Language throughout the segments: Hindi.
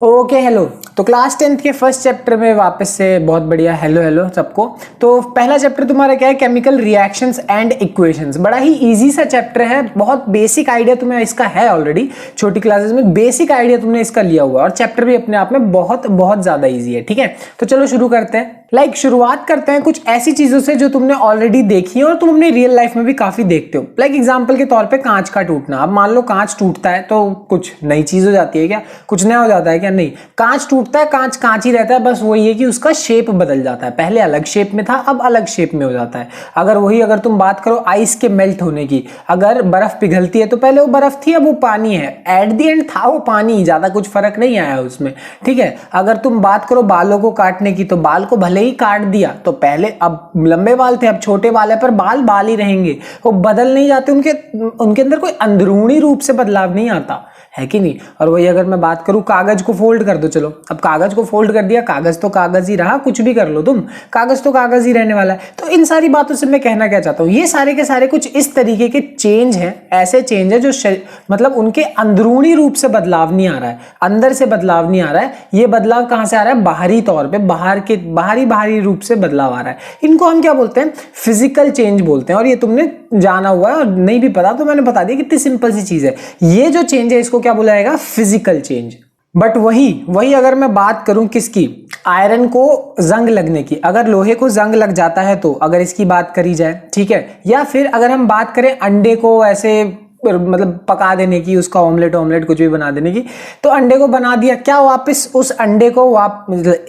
Okay hello. तो क्लास 10th के फर्स्ट चैप्टर में वापस से बहुत बढ़िया हेलो हेलो सबको। तो पहला चैप्टर तुम्हारा क्या है? Chemical reactions and equations. बड़ा ही इजी सा चैप्टर है, बहुत बेसिक आइडिया तुम्हें इसका है ऑलरेडी। छोटी क्लासेस में बेसिक आइडिया तुमने इसका लिया हुआ है और चैप्टर भी अपने आप में बहुत बहुत ज्यादा ईजी है। ठीक है, तो चलो शुरू करते हैं। शुरुआत करते हैं कुछ ऐसी चीजों से जो तुमने ऑलरेडी देखी है और तुम अपनी रियल लाइफ में भी काफी देखते हो। एग्जांपल के तौर पे कांच का टूटना। अब मान लो कांच टूटता है तो कुछ नई चीज हो जाती है क्या? कुछ नया हो जाता है क्या? नहीं, कांच टूटता है, कांच कांच ही रहता है, बस वही है कि उसका शेप बदल जाता है। पहले अलग शेप में था, अब अलग शेप में हो जाता है। अगर तुम बात करो आइस के मेल्ट होने की, अगर बर्फ पिघलती है तो पहले वो बर्फ थी, अब वो पानी है। एट द एंड था वो पानी, ज्यादा कुछ फर्क नहीं आया उसमें। ठीक है, अगर तुम बात करो बालों को काटने की, तो बाल को भले ही काट दिया, तो पहले अब लंबे बाल थे, अब छोटे बाल है, पर बाल बाल ही रहेंगे, वो बदल नहीं जाते। उनके अंदर कोई अंदरूनी रूप से बदलाव नहीं आता है कि नहीं। और वही अगर मैं बात करूं कागज को फोल्ड कर दो, चलो अब कागज को फोल्ड कर दिया, कागज तो कागज ही रहा, कुछ भी कर लो तुम, कागज तो कागज ही रहने वाला है। तो इन सारी बातों से मैं कहना क्या चाहता हूं, ये सारे के सारे कुछ इस तरीके के चेंज हैं, ऐसे चेंज है जो मतलब उनके अंदरूनी रूप से बदलाव नहीं आ रहा है, अंदर से बदलाव नहीं आ रहा है। ये बदलाव कहां से आ रहा है? बाहरी तौर पे, बाहरी रूप से बदलाव आ रहा है। इनको हम क्या बोलते हैं? फिजिकल चेंज बोलते हैं। और ये तुमने जाना हुआ है, और नहीं भी पता तो मैंने बता दिया, कितनी सिंपल सी चीज है। ये जो चेंज है इसको क्या बोला जाएगा? Physical change. बट वही अगर मैं बात करूं किसकी, आयरन को जंग लगने की, अगर लोहे को जंग लग जाता है तो अगर इसकी बात करी जाए, ठीक है, या फिर अगर हम बात करें अंडे को ऐसे मतलब पका देने की, उसका ऑमलेट कुछ भी बना देने की, तो अंडे को बना दिया, क्या वापस उस अंडे को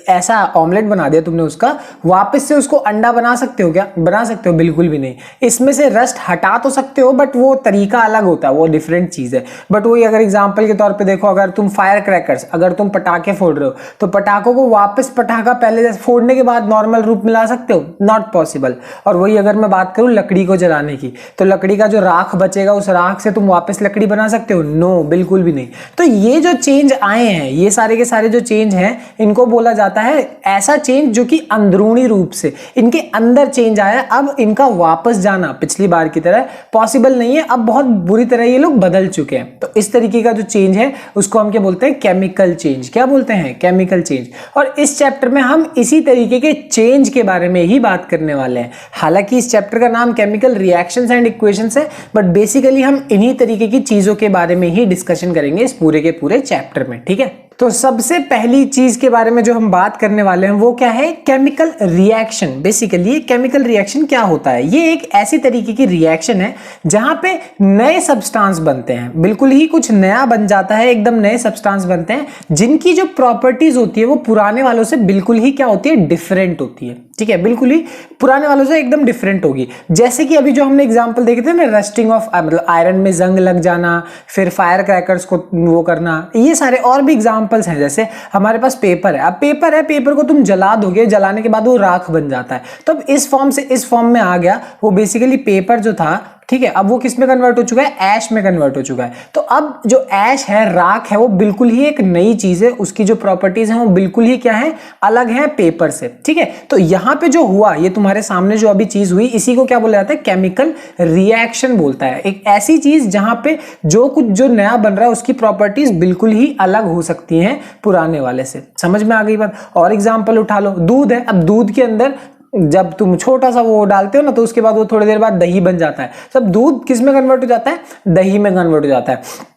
ऐसा ऑमलेट बना दिया तुमने, उसका वापस से उसको अंडा बना सकते हो क्या? बना सकते हो? बिल्कुल भी नहीं। इसमें से रस्ट हटा तो सकते हो, बट वो तरीका अलग होता है, वो डिफरेंट चीज है। बट वही अगर एग्जाम्पल के तौर पर देखो, अगर तुम फायर क्रैकर्स, अगर तुम पटाखे फोड़ रहे हो, तो पटाखों को वापस पटाखा पहले जैसे फोड़ने के बाद नॉर्मल रूप में ला सकते हो? Not possible. और वही अगर मैं बात करूं लकड़ी को जलाने की, तो लकड़ी का जो राख बचेगा, उस राख से तुम वापस लकड़ी बना सकते हो? नो, बिल्कुल भी नहीं। तो ये जो चेंज आए हैं, ये सारे के सारे जो चेंज हैं, इनको बोला जाता है ऐसा चेंज जो कि अंदरूनी रूप से इनके अंदर चेंज आया। अब इनका वापस जाना पिछली बार की तरह पॉसिबल नहीं है, अब बहुत बुरी तरह ये लोग बदल चुके हैं। तो इस तरीके का जो चेंज है उसको हम क्या बोलते हैं? Chemical change. क्या बोलते हैं? Chemical change. और इस चैप्टर में हम इसी तरीके के चेंज के बारे में ही बात करने वाले हैं। हालांकि इस चैप्टर का नाम केमिकल रिएक्शंस एंड इक्वेशंस है, बट बेसिकली हम इन्हीं तरीके की चीजों के बारे में ही डिस्कशन करेंगे इस पूरे के पूरे चैप्टर में। ठीक है, तो सबसे पहली चीज के बारे में जो हम बात करने वाले हैं वो क्या है? Chemical reaction. Basically chemical reaction क्या होता है? ये एक ऐसी तरीके की रिएक्शन है जहां पे नए सब्सटेंस बनते हैं, बिल्कुल ही कुछ नया बन जाता है, एकदम नए सब्सटेंस बनते हैं जिनकी जो प्रॉपर्टीज होती है वो पुराने वालों से बिल्कुल ही क्या होती है? डिफरेंट होती है। ठीक है, बिल्कुल ही पुराने वालों से एकदम डिफरेंट होगी। जैसे कि अभी जो हमने एग्जांपल देखे थे ना, रस्टिंग ऑफ मतलब आयरन में जंग लग जाना, फिर फायर क्रैकर्स को वो करना, ये सारे और भी एग्जांपल्स हैं। जैसे हमारे पास पेपर है, अब पेपर है, पेपर को तुम जला दोगे, जलाने के बाद वो राख बन जाता है। तो अब इस फॉर्म से इस फॉर्म में आ गया, वो बेसिकली पेपर जो था, ठीक है, अब वो किस में कन्वर्ट हो चुका है? ऐश में कन्वर्ट हो चुका है। तो अब जो ऐश है, राख है, वो बिल्कुल ही एक नई चीज है, उसकी जो प्रॉपर्टीज हैं वो बिल्कुल ही क्या है? अलग है पेपर से। ठीक है, तो यहां पे जो हुआ, ये तुम्हारे सामने जो अभी चीज हुई, इसी को क्या बोला जाता है? केमिकल रिएक्शन बोलता है। एक ऐसी चीज जहां पे जो नया बन रहा है उसकी प्रॉपर्टीज बिल्कुल ही अलग हो सकती हैं पुराने वाले से। समझ में आ गई बात? और एग्जाम्पल उठा लो, दूध है, अब दूध के अंदर जब तुम छोटा सा वो डालते हो ना, तो उसके बाद वो थोड़ी देर बाद दही बन जाता है। सब दूध किस में कन्वर्ट हो जाता है? दही में कन्वर्ट हो जाता है।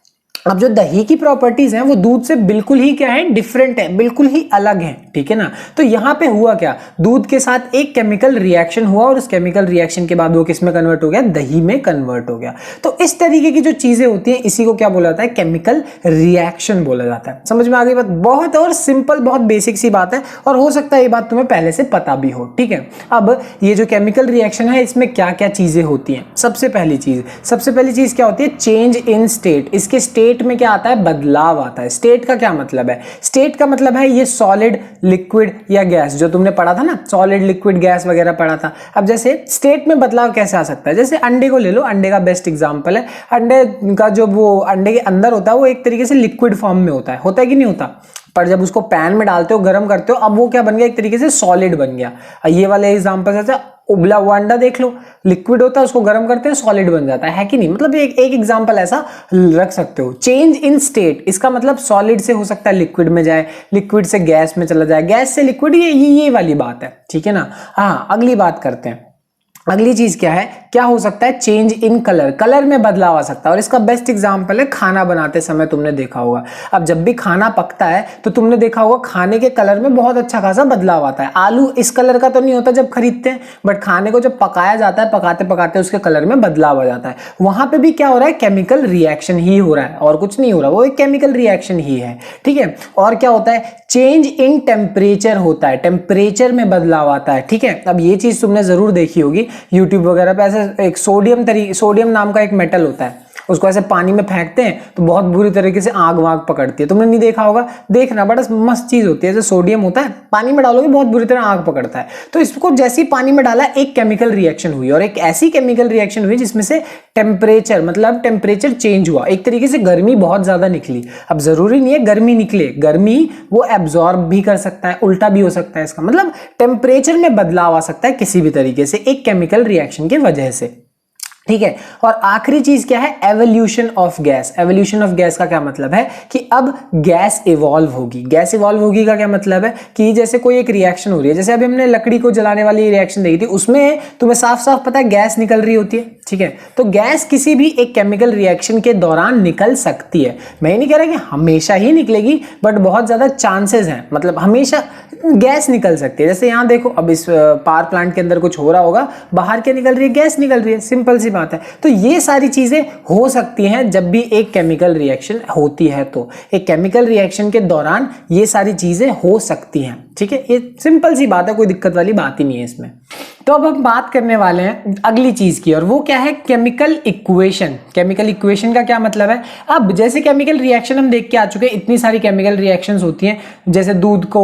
अब जो दही की प्रॉपर्टीज हैं वो दूध से बिल्कुल ही क्या है? डिफरेंट है, बिल्कुल ही अलग है। ठीक है ना? तो यहां पे हुआ क्या? दूध के साथ एक केमिकल रिएक्शन हुआ, और उस केमिकल रिएक्शन के बाद वो किस में कन्वर्ट हो गया? दही में कन्वर्ट हो गया। तो इस तरीके की जो चीजें होती हैं, इसी को क्या बोला जाता है? केमिकल रिएक्शन बोला जाता है। समझ में आ गई बात? बहुत और सिंपल, बहुत बेसिक सी बात है, और हो सकता है ये बात तुम्हें पहले से पता भी हो। ठीक है, अब ये जो केमिकल रिएक्शन है, इसमें क्या क्या चीजें होती हैं? सबसे पहली चीज क्या होती है? Change in state. इसके स्टेट में क्या आता है? बदलाव आता है। स्टेट का क्या मतलब है? स्टेट का मतलब है ये सॉलिड, लिक्विड या गैस, जो तुमने पढ़ा था ना, सॉलिड, लिक्विड, गैस वगैरह पढ़ा था। अब जैसे स्टेट में बदलाव कैसे आ सकता है? जैसे अंडे को ले लो, अंडे का बेस्ट एग्जांपल है। अंडे का जो वो अंडे के अंदर होता है वो एक तरीके से लिक्विड फॉर्म में होता है कि नहीं होता? पर जब उसको पैन में डालते हो, गर्म करते हो, अब वो क्या बन गया? एक तरीके से सॉलिड बन गया। ये वाले एग्जांपल जैसे उबला हुआ अंडा देख लो, लिक्विड होता है, उसको गर्म करते हैं सॉलिड बन जाता है कि नहीं। मतलब एक एग्जांपल ऐसा रख सकते हो। चेंज इन स्टेट, इसका मतलब सॉलिड से हो सकता है लिक्विड में जाए, लिक्विड से गैस में चला जाए, गैस से लिक्विड, ये वाली बात है, ठीक है ना। हाँ, अगली बात करते हैं। अगली चीज क्या है, क्या हो सकता है, चेंज इन कलर, कलर में बदलाव आ सकता है। और इसका बेस्ट एग्जांपल है खाना बनाते समय, तुमने देखा होगा। अब जब भी खाना पकता है तो तुमने देखा होगा खाने के कलर में बहुत अच्छा खासा बदलाव आता है। आलू इस कलर का तो नहीं होता जब खरीदते हैं, बट खाने को जब पकाया जाता है, पकाते पकाते उसके कलर में बदलाव आ जाता है। वहां पे भी क्या हो रहा है, केमिकल रिएक्शन ही हो रहा है, और कुछ नहीं हो रहा, वो एक केमिकल रिएक्शन ही है, ठीक है। और क्या होता है, चेंज इन टेम्परेचर होता है, टेम्परेचर में बदलाव आता है, ठीक है। अब ये चीज तुमने जरूर देखी होगी यूट्यूब वगैरह पे, ऐसे एक सोडियम नाम का एक मेटल होता है, उसको ऐसे पानी में फेंकते हैं तो बहुत बुरी तरीके से आग वाग पकड़ती है। तुमने नहीं देखा होगा, देखना, बड़ा मस्त चीज होती है। जैसे सोडियम होता है, पानी में डालोगे बहुत बुरी तरह आग पकड़ता है। तो इसको जैसे ही पानी में डाला, एक केमिकल रिएक्शन हुई, और एक ऐसी केमिकल रिएक्शन हुई जिसमें से टेम्परेचर, मतलब टेम्परेचर चेंज हुआ, एक तरीके से गर्मी बहुत ज्यादा निकली। अब जरूरी नहीं है गर्मी निकले, गर्मी वो एब्जॉर्ब भी कर सकता है, उल्टा भी हो सकता है। इसका मतलब टेम्परेचर में बदलाव आ सकता है किसी भी तरीके से, एक केमिकल रिएक्शन की वजह से, ठीक है। और आखिरी चीज क्या है, evolution of gas. Evolution of gas का क्या मतलब है कि अब गैस इवॉल्व होगी। गैस इवॉल्व होगी का क्या मतलब है कि जैसे कोई एक रिएक्शन हो रही है, जैसे अभी हमने लकड़ी को जलाने वाली रिएक्शन देखी थी, उसमें तुम्हें साफ साफ पता है गैस निकल रही होती है, ठीक है। तो गैस किसी भी एक केमिकल रिएक्शन के दौरान निकल सकती है। मैं ये नहीं कह रहा कि हमेशा ही निकलेगी, बट बहुत ज्यादा चांसेस हैं, मतलब हमेशा गैस निकल सकती है। जैसे यहाँ देखो, अब इस पावर प्लांट के अंदर कुछ हो रहा होगा, बाहर क्या निकल रही है, गैस निकल रही है, सिंपल सी बात है। तो ये सारी चीजें हो सकती हैं जब भी एक केमिकल रिएक्शन होती है। तो एक केमिकल रिएक्शन के दौरान ये सारी चीजें हो सकती हैं, ठीक है। ये सिंपल सी बात है, कोई दिक्कत वाली बात ही नहीं है इसमें। तो अब हम बात करने वाले हैं अगली चीज की, और वो क्या है, केमिकल इक्वेशन। केमिकल इक्वेशन का क्या मतलब है, अब जैसे केमिकल रिएक्शन हम देख के आ चुके हैं, इतनी सारी केमिकल रिएक्शंस होती हैं, जैसे दूध को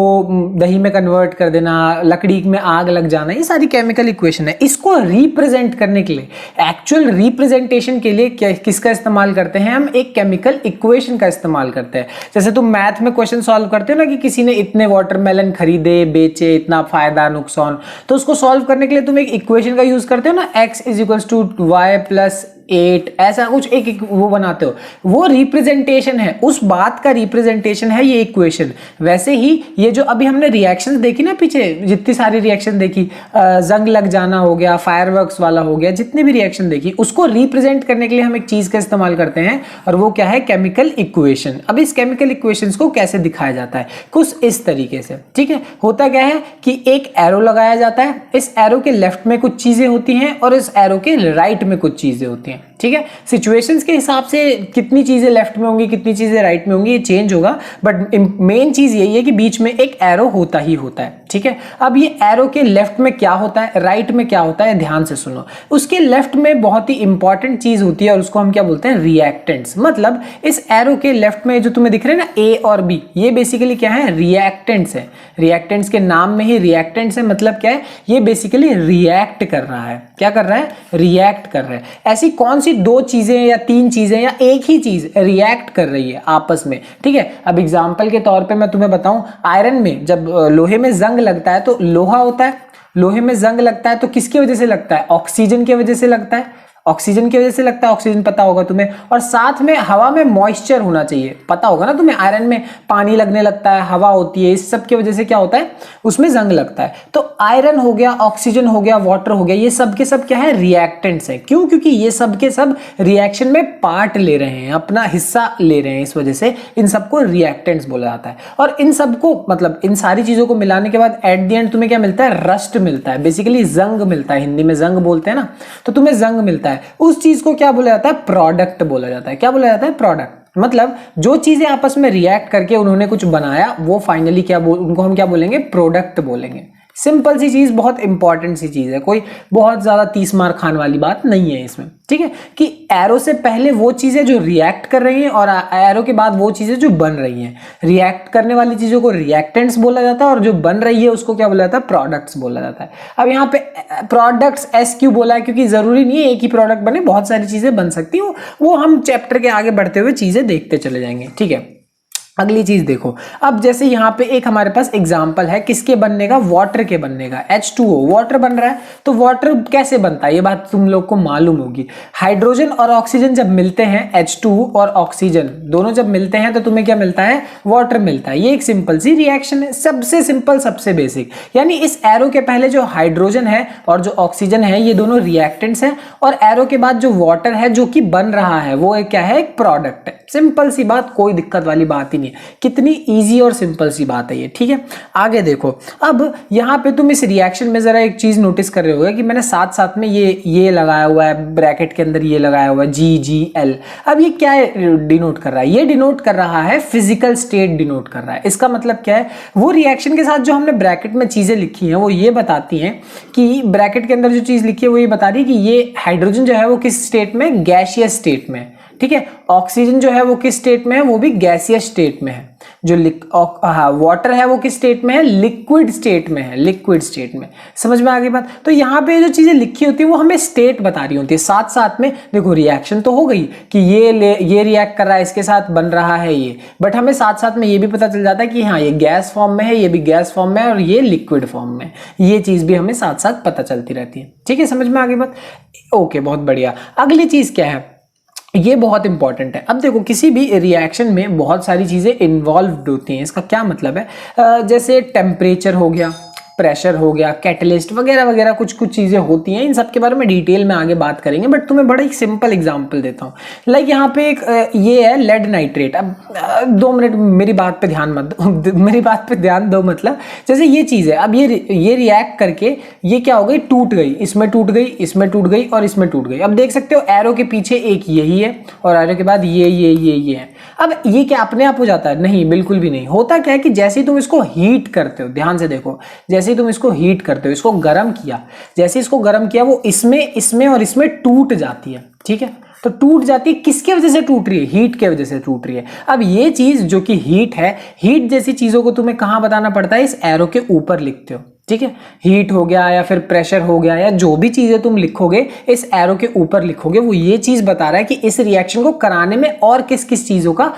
दही में कन्वर्ट कर देना, लकड़ी में आग लग जाना, ये सारी केमिकल इक्वेशन है। इसको रिप्रेजेंट करने के लिए, एक्चुअल रिप्रेजेंटेशन के लिए किसका इस्तेमाल करते हैं हम, एक केमिकल इक्वेशन का इस्तेमाल करते हैं। जैसे तुम मैथ में क्वेश्चन सॉल्व करते हो ना कि किसी ने इतने वाटरमेलन खरीदे, बेचे, इतना फायदा नुकसान, तो उसको सॉल्व करने के लिए तुम एक इक्वेशन का यूज करते हो ना, x = y + 8, ऐसा कुछ एक वो बनाते हो, वो रिप्रेजेंटेशन है, उस बात का रिप्रेजेंटेशन है ये इक्वेशन। वैसे ही ये जो अभी हमने रिएक्शंस देखी ना, पीछे जितनी सारी रिएक्शन देखी, जंग लग जाना हो गया, फायरवर्क्स वाला हो गया, जितनी भी रिएक्शन देखी, उसको रिप्रेजेंट करने के लिए हम एक चीज का इस्तेमाल करते हैं, और वो क्या है, केमिकल इक्वेशन। अब इस केमिकल इक्वेशंस को कैसे दिखाया जाता है, कुछ इस तरीके से, ठीक है। होता क्या है कि एक एरो लगाया जाता है, इस एरो के लेफ्ट में कुछ चीजें होती हैं और इस एरो के राइट में कुछ चीजें होती हैं, ठीक है। सिचुएशंस के हिसाब से कितनी चीजें लेफ्ट में होंगी, कितनी चीजें राइट में होंगी, ये चेंज होगा, बट मेन चीज यही है कि बीच में एक एरो होता ही होता है, ठीक है। अब ये एरो के लेफ्ट में क्या होता है, राइट में क्या होता है, ध्यान से सुनो। उसके लेफ्ट में बहुत ही इंपॉर्टेंट चीज होती है, और उसको हम क्या बोलते हैं, रिएक्टेंट्स। मतलब इस एरो के लेफ्ट में जो तुम्हें दिख रहे हैं ना, ए और बी, ये बेसिकली क्या है, रिएक्टेंट्स है। रिएक्टेंट्स के नाम में ही रिएक्टेंट्स है, मतलब क्या है, ये बेसिकली रिएक्ट कर रहा है। क्या कर रहा है, रिएक्ट कर रहा है। ऐसी कौन सी दो चीजें या तीन चीजें या एक ही चीज रिएक्ट कर रही है आपस में, ठीक है। अब एग्जांपल के तौर पे मैं तुम्हें बताऊं, आयरन में जब लोहे में जंग लगता है, तो लोहा होता है, लोहे में जंग लगता है तो किसकी वजह से लगता है, ऑक्सीजन की वजह से लगता है, ऑक्सीजन की वजह से लगता है, ऑक्सीजन पता होगा तुम्हें। और साथ में हवा में मॉइस्चर होना चाहिए, पता होगा ना तुम्हें, आयरन में पानी लगने लगता है, हवा होती है, इस सब की वजह से क्या होता है, उसमें जंग लगता है। तो आयरन हो गया, ऑक्सीजन हो गया, वाटर हो गया, ये सब के सब क्या है, रिएक्टेंट्स है। क्यों, क्योंकि ये सब के सब रिएक्शन में पार्ट ले रहे हैं, अपना हिस्सा ले रहे हैं, इस वजह से इन सबको रिएक्टेंट्स बोला जाता है। और इन सबको, मतलब इन सारी चीजों को मिलाने के बाद एट द एंड तुम्हें क्या मिलता है, रस्ट मिलता है, बेसिकली जंग मिलता है। हिंदी में जंग बोलते हैं ना, तो तुम्हें जंग मिलता है। उस चीज को क्या बोला जाता है, प्रोडक्ट बोला जाता है। क्या बोला जाता है, प्रोडक्ट। मतलब जो चीजें आपस में रिएक्ट करके उन्होंने कुछ बनाया, वो फाइनली उनको हम क्या बोलेंगे, प्रोडक्ट बोलेंगे। सिंपल सी चीज, बहुत इंपॉर्टेंट सी चीज है, कोई बहुत ज्यादा 30 मार खाने वाली बात नहीं है इसमें, ठीक है। कि एरो से पहले वो चीजें जो रिएक्ट कर रही हैं, और एरो के बाद वो चीजें जो बन रही हैं। रिएक्ट करने वाली चीजों को रिएक्टेंट्स बोला जाता है, और जो बन रही है उसको क्या बोला जाता है, प्रोडक्ट्स बोला जाता है। अब यहाँ पे प्रोडक्ट्स एस क्यों बोला है, क्योंकि जरूरी नहीं है एक ही प्रोडक्ट बने, बहुत सारी चीजें बन सकती हो, वो हम चैप्टर के आगे बढ़ते हुए चीजें देखते चले जाएंगे, ठीक है। अगली चीज देखो, अब जैसे यहाँ पे एक हमारे पास एग्जांपल है किसके बनने का, वाटर के बनने का। H2O वाटर बन रहा है, तो वाटर कैसे बनता है ये बात तुम लोग को मालूम होगी। हाइड्रोजन और ऑक्सीजन जब मिलते हैं, H2O और ऑक्सीजन दोनों जब मिलते हैं तो तुम्हें क्या मिलता है, वाटर मिलता है। ये एक सिंपल सी रिएक्शन है, सबसे सिंपल सबसे बेसिक। यानी इस एरो के पहले जो हाइड्रोजन है और जो ऑक्सीजन है ये दोनों रिएक्टेंट्स हैं, और एरो के बाद जो वाटर है जो कि बन रहा है वो क्या है, एक प्रोडक्ट है। सिंपल सी बात, कोई दिक्कत वाली बात ही नहीं। कितनी इजी और सिंपल सी बात है ये, ठीक है। आगे देखो, अब यहाँ पे तुम इस रिएक्शन में जरा एक चीज नोटिस कर रहे होगे कि मैंने साथ साथ में ये लगाया हुआ है, ब्रैकेट के अंदर ये लगाया हुआ है GGL। अब ये क्या डिनोट कर रहा है, ये डिनोट कर रहा है फिजिकल स्टेट डिनोट कर रहा है। इसका मतलब क्या है, वो रिएक्शन के साथ जो हमने ब्रैकेट में चीजें लिखी हैं वो ये बताती हैं कि ब्रैकेट के अंदर जो चीज लिखी है वो ये बता रही है कि ये हाइड्रोजन जो है वो किस स्टेट में, गैसियस स्टेट में, ठीक है। ऑक्सीजन जो है वो किस स्टेट में है, वो भी गैसियस स्टेट में है। जो वाटर है वो किस स्टेट में है, लिक्विड स्टेट में है, लिक्विड स्टेट में। समझ में आ गई बात। तो यहाँ पे जो चीजें लिखी होती है वो हमें स्टेट बता रही होती है। साथ साथ में देखो रिएक्शन तो हो गई कि ये रिएक्ट कर रहा है, इसके साथ बन रहा है ये, बट हमें साथ साथ में ये भी पता चल जाता है कि हाँ ये गैस फॉर्म में है, ये भी गैस फॉर्म में है, और ये लिक्विड फॉर्म में। ये चीज भी हमें साथ साथ पता चलती रहती है, ठीक है। समझ में आ गई बात, ओके, बहुत बढ़िया। अगली चीज क्या है, ये बहुत इंपॉर्टेंट है। अब देखो, किसी भी रिएक्शन में बहुत सारी चीजें इन्वॉल्व होती हैं। इसका क्या मतलब है, जैसे टेम्परेचर हो गया, प्रेशर हो गया, कैटलिस्ट वगैरह वगैरह कुछ कुछ चीजें होती हैं। इन सब के बारे में डिटेल में आगे बात करेंगे, बट तुम्हें बड़ा एक सिंपल एग्जांपल देता हूँ। लाइक यहाँ पे एक ये है लेड नाइट्रेट। अब 2 मिनट मेरी बात पे ध्यान मत दो मेरी बात पे ध्यान दो। मतलब जैसे ये चीज है, अब ये रिएक्ट करके ये क्या हो गई, टूट गई, इसमें टूट गई, इसमें टूट गई और इसमें टूट गई। अब देख सकते हो एरो के पीछे एक यही है और एरो के बाद ये है। अब ये क्या अपने आप हो जाता है? नहीं, बिल्कुल भी नहीं। होता क्या है कि जैसे ही तुम इसको हीट करते हो, ध्यान से देखो, जैसे ही तुम इसको हीट करते हो, इसको गर्म किया, जैसे इसको गर्म किया वो इसमें और इसमें टूट जाती है, ठीक है। तो टूट जाती है, किसके वजह से टूट रही है? हीट के वजह से टूट रही है। अब ये चीज जो कि हीट है, हीट जैसी चीजों को तुम्हें कहां बताना पड़ता है? इस एरो के ऊपर लिखते हो, ठीक है। हीट हो गया या फिर प्रेशर हो गया, या जो भी चीजें तुम लिखोगे इस एरो के ऊपर लिखोगे, वो ये चीज बता रहा है कि इस रिएक्शन को कराने में और किस किस चीजों का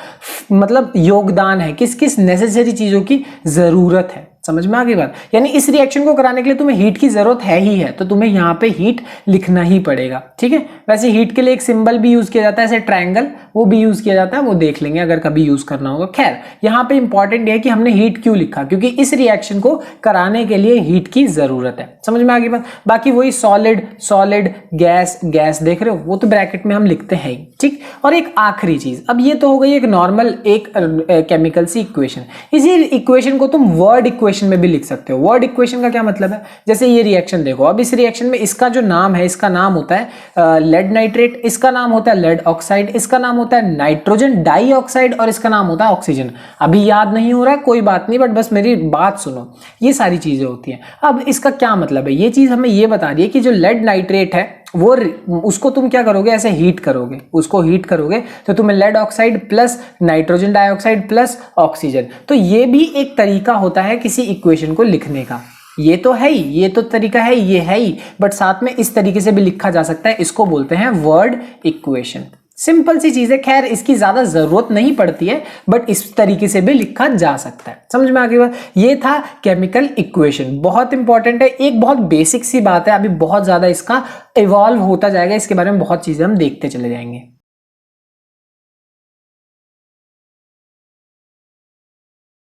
मतलब योगदान है, किस किस नेसेसरी चीजों की जरूरत है। समझ में आ गई बात। यानी इस रिएक्शन को कराने के लिए तुम्हें हीट की जरूरत है ही है, तो तुम्हें यहाँ पे हीट लिखना ही पड़ेगा, ठीक है। वैसे हीट के लिए एक सिंबल भी यूज किया जाता है, ऐसे ट्रायंगल, वो भी यूज किया जाता है, वो देख लेंगे अगर कभी यूज करना होगा। खैर, यहाँ पे इंपॉर्टेंट है कि हमने हीट क्यों लिखा, क्योंकि इस रिएक्शन को कराने के लिए हीट की जरूरत है। समझ में आ गई बात। बाकी वही सॉलिड गैस देख रहे हो, वो तो ब्रैकेट में हम लिखते हैं ही, ठीक। और एक आखिरी चीज, अब ये तो हो गई एक नॉर्मल एक केमिकल सी इक्वेशन। इसी इक्वेशन को तुम वर्ड इक्वेशन में भी लिख सकते हो। वर्ड इक्वेशन का क्या मतलब है? जैसे ये रिएक्शन देखो, अब इस रिएक्शन में इसका जो नाम है, इसका नाम होता है लेड नाइट्रेट, इसका नाम होता है लेड ऑक्साइड, इसका नाम होता है नाइट्रोजन डाइऑक्साइड, और इसका नाम होता है ऑक्सीजन। अभी याद नहीं हो रहा, कोई बात नहीं, बट बस मेरी बात सुनो, ये सारी चीजें होती हैं। अब इसका क्या मतलब है? ये चीज हमें ये बता रही है कि जो लेड नाइट्रेट है वो, उसको तुम क्या करोगे, ऐसे हीट करोगे, उसको हीट करोगे तो तुम्हें lead oxide plus nitrogen dioxide plus oxygen. तो ये भी एक तरीका होता है किसी इक्वेशन को लिखने का। ये तो है ही, ये तो तरीका है, ये है ही, बट साथ में इस तरीके से भी लिखा जा सकता है। इसको बोलते हैं वर्ड इक्वेशन। सिंपल सी चीज है, खैर इसकी ज्यादा जरूरत नहीं पड़ती है, बट इस तरीके से भी लिखा जा सकता है। समझ में आ गई बात। ये था केमिकल इक्वेशन, बहुत इंपॉर्टेंट है, एक बहुत बेसिक सी बात है। अभी बहुत ज्यादा इसका इवॉल्व होता जाएगा, इसके बारे में बहुत चीजें हम देखते चले जाएंगे।